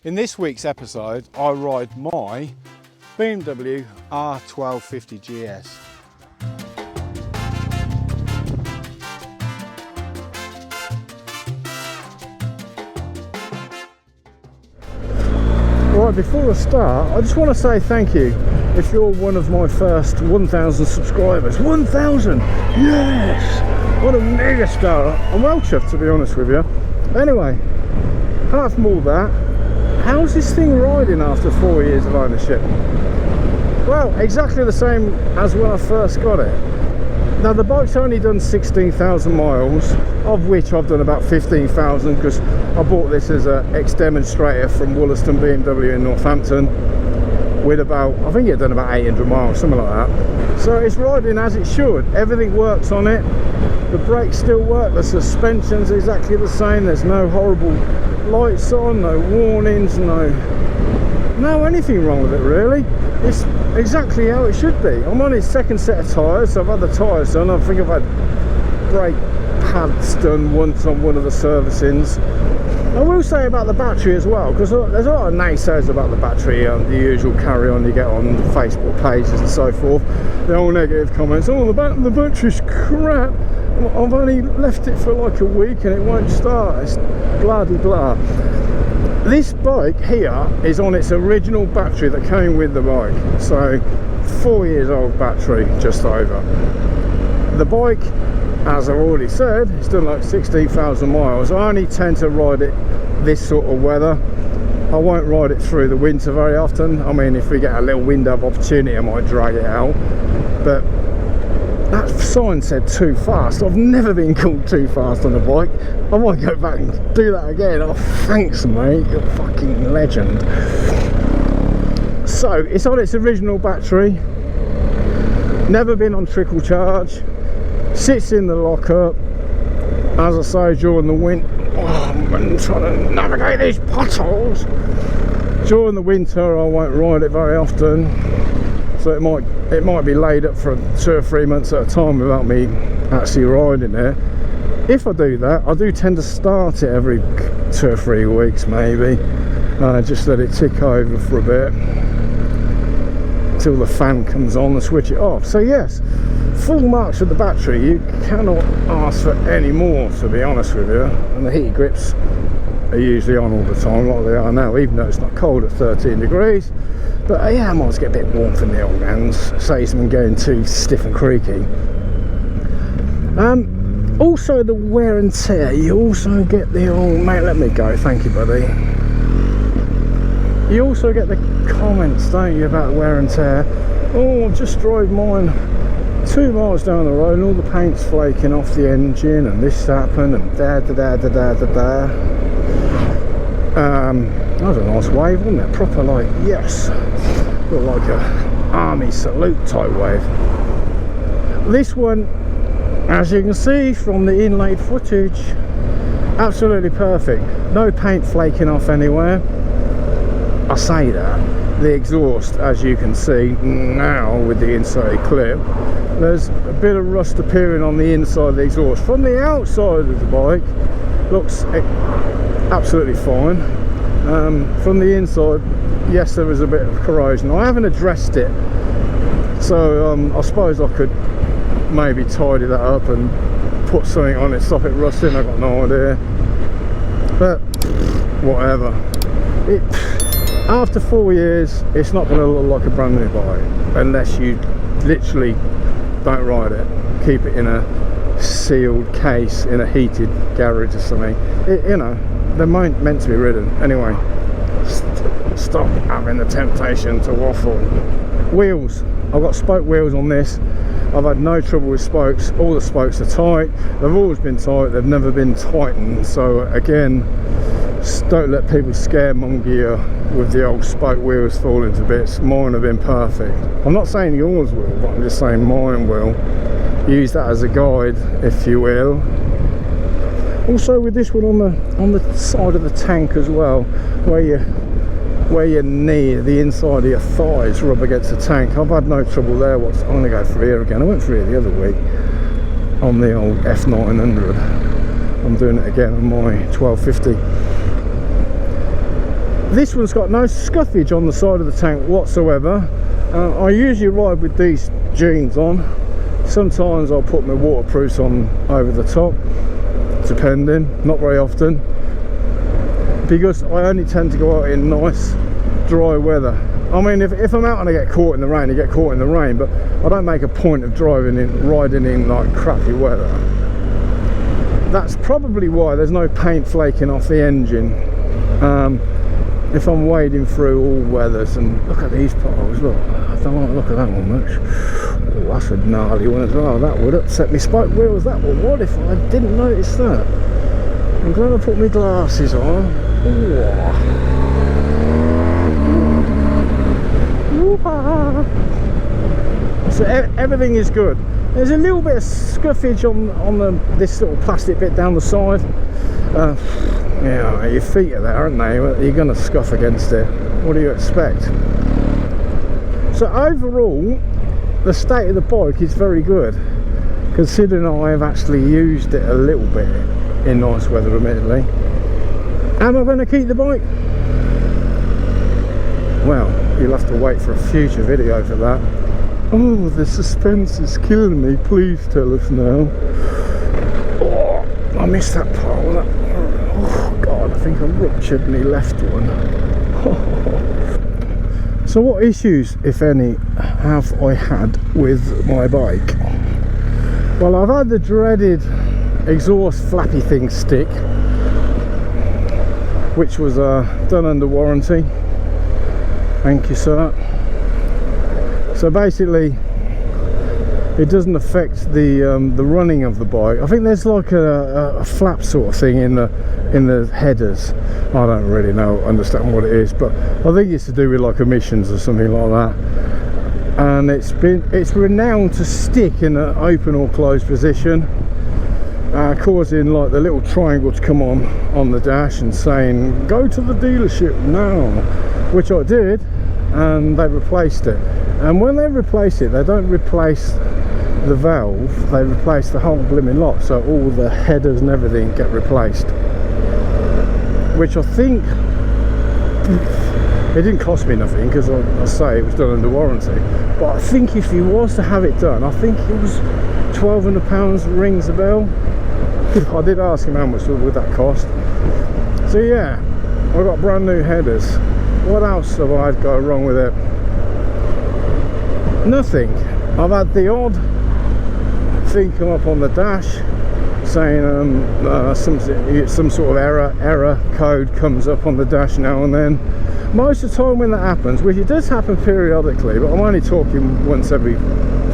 In this week's episode, I ride my BMW R1250 GS. Right, before I start, I just want to say thank you if you're one of my first 1,000 subscribers. 1,000! Yes! What a mega star! I'm well chuffed, to be honest with you. Anyway, apart from all that, how's this thing riding after 4 years of ownership? Well, exactly the same as when I first got it. Now the bike's only done 16,000 miles, of which I've done about 15,000 because I bought this as an ex-demonstrator from Wollaston BMW in Northampton with about, I think it done about 800 miles, something like that. So it's riding as it should. Everything works on it. The brakes still work, the suspension's exactly the same. There's no horrible lights on, no warnings, no anything wrong with it really. It's exactly how it should be. I'm on its second set of tyres. I've had the tyres done. I think I've had brake pads done once on one of the servicings. I will say about the battery as well, because there's a lot of naysayers about the battery, the usual carry on you get on Facebook pages and so forth. They're all negative comments. Oh, the battery's crap. I've only left it for like a week and it won't start. It's blah de blah. This bike here is on its original battery that came with the bike. So 4 years old battery, just over. The bike, as I've already said, it's done like 16,000 miles. I only tend to ride it this sort of weather. I won't ride it through the winter very often. I mean, if we get a little window of opportunity, I might drag it out. But that sign said too fast. I've never been called too fast on a bike. I might go back and do that again. Oh, thanks mate, you're a fucking legend. So it's on its original battery, never been on trickle charge, sits in the lockup. As I say, during the winter, I'm trying to navigate these potholes. During the winter I won't ride it very often, so it might be laid up for 2 or 3 months at a time without me actually riding it. If I do that, I do tend to start it every 2 or 3 weeks maybe, just let it tick over for a bit till the fan comes on and switch it off. So yes, full marks of the battery. You cannot ask for any more, to be honest with you. And the heat grips are usually on all the time, like they are now, even though it's not cold at 13 degrees. But yeah, I might as get a bit warmth in the old hands, saves them getting too stiff and creaky. Also the wear and tear, you also get the old, mate let me go, thank you buddy. You also get the comments, don't you, about wear and tear. Oh, I've just drove mine 2 miles down the road and all the paint's flaking off the engine and this happened and da da da da da da da. That was a nice wave, wasn't it? Proper like, yes, looked like a army salute type wave. This one, as you can see from the inlaid footage, absolutely perfect. No paint flaking off anywhere. I say that, the exhaust, as you can see now with the inside clip, there's a bit of rust appearing on the inside of the exhaust. From the outside of the bike, looks absolutely fine. From the inside, yes, there is a bit of corrosion. I haven't addressed it, so I suppose I could maybe tidy that up and put something on it, stop it rusting. I've got no idea, but whatever. After 4 years, it's not going to look like a brand new bike unless you literally don't ride it. Keep it in a sealed case in a heated garage or something. You know, they're meant to be ridden. Anyway, stop having the temptation to waffle. Wheels. I've got spoke wheels on this. I've had no trouble with spokes. All the spokes are tight. They've always been tight. They've never been tightened. So again, don't let people scaremonger you with the old spoke wheels falling to bits. Mine have been perfect. I'm not saying yours will, but I'm just saying mine will. Use that as a guide, if you will. Also with this one on the side of the tank as well, where your knee, the inside of your thighs rub against the tank. I've had no trouble there. I'm going to go through here again. I went through here the other week on the old F900. I'm doing it again on my 1250. This one's got no scuffage on the side of the tank whatsoever. I usually ride with these jeans on. Sometimes I'll put my waterproofs on over the top, depending, not very often, because I only tend to go out in nice dry weather. I mean, if I'm out and I get caught in the rain, I get caught in the rain, but I don't make a point of riding in like crappy weather. That's probably why there's no paint flaking off the engine. If I'm wading through all weathers, and look at these potholes, look, I don't want to look at that one much. Oh, that's a gnarly one as well. That would upset me spoke wheels, that one. What if I didn't notice that? I'm glad I put my glasses on. So everything is good. There's a little bit of scuffage on this little plastic bit down the side. Yeah, your feet are there, aren't they? You're going to scuff against it. What do you expect? So overall, the state of the bike is very good, considering I have actually used it a little bit in nice weather, admittedly. Am I going to keep the bike? Well, you'll have to wait for a future video for that. Oh, the suspense is killing me. Please tell us now. Oh, I missed that part. Oh God, I think I ruptured my left one. So what issues, if any, have I had with my bike? Well, I've had the dreaded exhaust flappy thing stick, which was done under warranty. Thank you, sir. So basically, it doesn't affect the running of the bike. I think there's like a flap sort of thing in the headers. I don't really understand what it is, but I think it's to do with like emissions or something like that. And it's renowned to stick in an open or closed position, causing like the little triangle to come on the dash and saying go to the dealership now, which I did, and they replaced it. And when they replace it, they don't replace the valve, they replace the whole blimmin' lot, so all the headers and everything get replaced, which I think it didn't cost me nothing, because I say it was done under warranty, but I think if you was to have it done, I think it was £1,200 rings a bell. I did ask him how much would that cost. So yeah, I got brand new headers. What else have I had go wrong with it? Nothing. I've had the odd thing come up on the dash saying some sort of error code comes up on the dash now and then. Most of the time when that happens, which it does happen periodically, but I'm only talking once every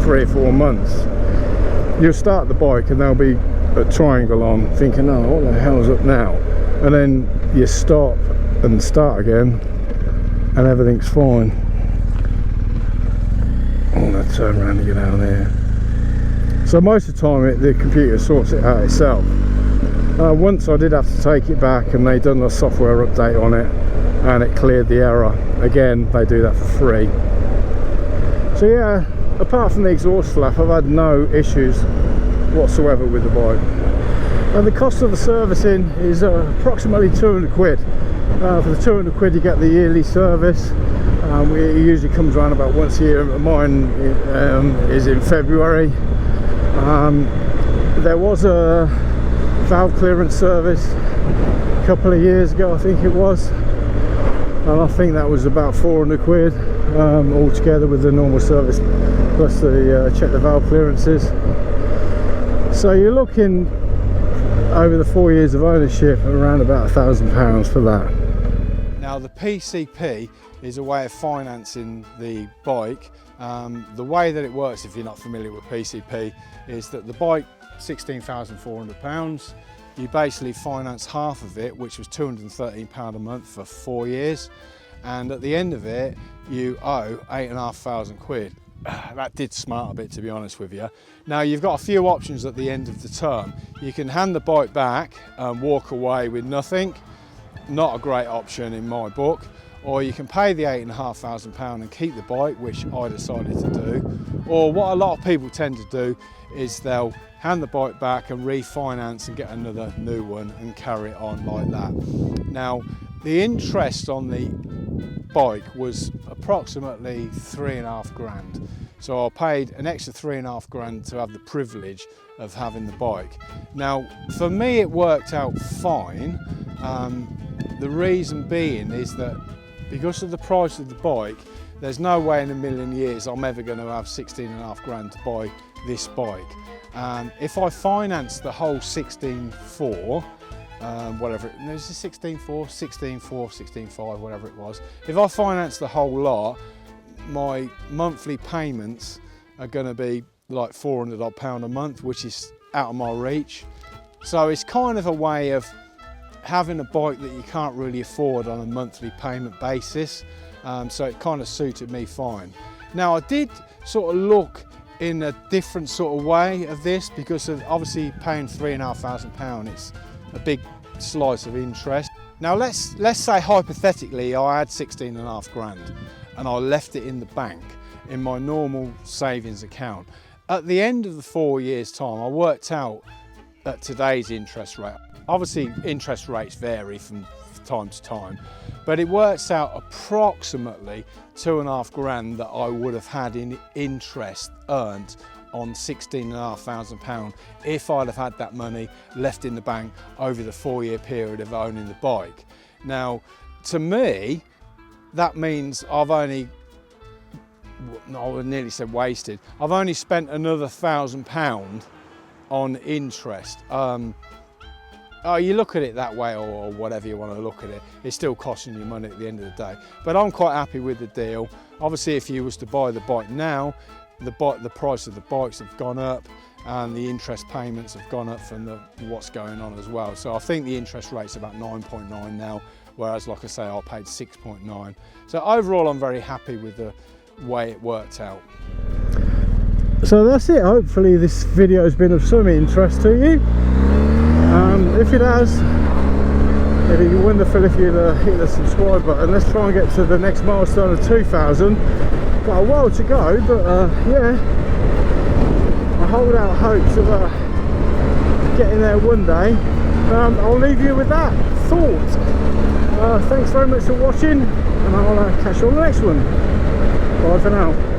3 or 4 months, you'll start the bike and there'll be a triangle on, thinking, oh, what the hell's up now? And then you stop and start again and everything's fine. I'm going to turn around and get out of there. So most of the time the computer sorts it out itself. Once I did have to take it back and they done a software update on it and it cleared the error. Again, they do that for free. So yeah, apart from the exhaust flap, I've had no issues whatsoever with the bike. And the cost of the servicing is approximately 200 quid. For the 200 quid you get the yearly service. It usually comes around about once a year. Mine is in February. There was a valve clearance service a couple of years ago, I think it was, and I think that was about 400 quid altogether with the normal service plus the check the valve clearances. So you're looking over the 4 years of ownership around about £1,000 for that. Now the PCP is a way of financing the bike. The way that it works, if you're not familiar with PCP, is that the bike, £16,400, you basically finance half of it, which was £213 a month for 4 years, and at the end of it you owe 8,500 quid. That did smart a bit, to be honest with you. Now you've got a few options at the end of the term. You can hand the bike back and walk away with nothing, not a great option in my book, or you can pay the £8,500 and keep the bike, which I decided to do. Or what a lot of people tend to do is they'll hand the bike back and refinance and get another new one and carry it on like that. Now the interest on the bike was approximately 3.5 grand. So I paid an extra 3.5 grand to have the privilege of having the bike. Now, for me, it worked out fine. The reason being is that because of the price of the bike, there's no way in a million years I'm ever going to have 16.5 grand to buy this bike. If I finance the whole 16.4, whatever, it was 16.4, 16.4, 16.5, whatever it was. If I finance the whole lot, my monthly payments are going to be like £400 odd a month, which is out of my reach. So it's kind of a way of having a bike that you can't really afford on a monthly payment basis. So it kind of suited me fine. Now I did sort of look in a different sort of way of this, because of obviously paying £3,500, it's a big slice of interest. Now let's say hypothetically I had 16.5 grand and I left it in the bank in my normal savings account. At the end of the 4 years time, I worked out at today's interest rate. Obviously interest rates vary from time to time, but it works out approximately 2.5 grand that I would have had in interest earned on £16,500 if I'd have had that money left in the bank over the 4-year period of owning the bike. Now, to me, that means I've only, I would nearly said wasted, I've only spent another £1,000 on interest. Oh, you look at it that way, or whatever you want to look at it, it's still costing you money at the end of the day. But I'm quite happy with the deal. Obviously, if you was to buy the bike now, the price of the bikes have gone up and the interest payments have gone up from what's going on as well. So I think the interest rate's about 9.9 now, whereas like I say, I paid 6.9. So overall, I'm very happy with the way it worked out. So that's it. Hopefully this video has been of some interest to you. If it has, it'd be wonderful if you'd hit the subscribe button. Let's try and get to the next milestone of 2,000. Got a while to go, but yeah, I hold out hopes of getting there one day. I'll leave you with that thought. Thanks very much for watching, and I'll catch you on the next one. Bye for now.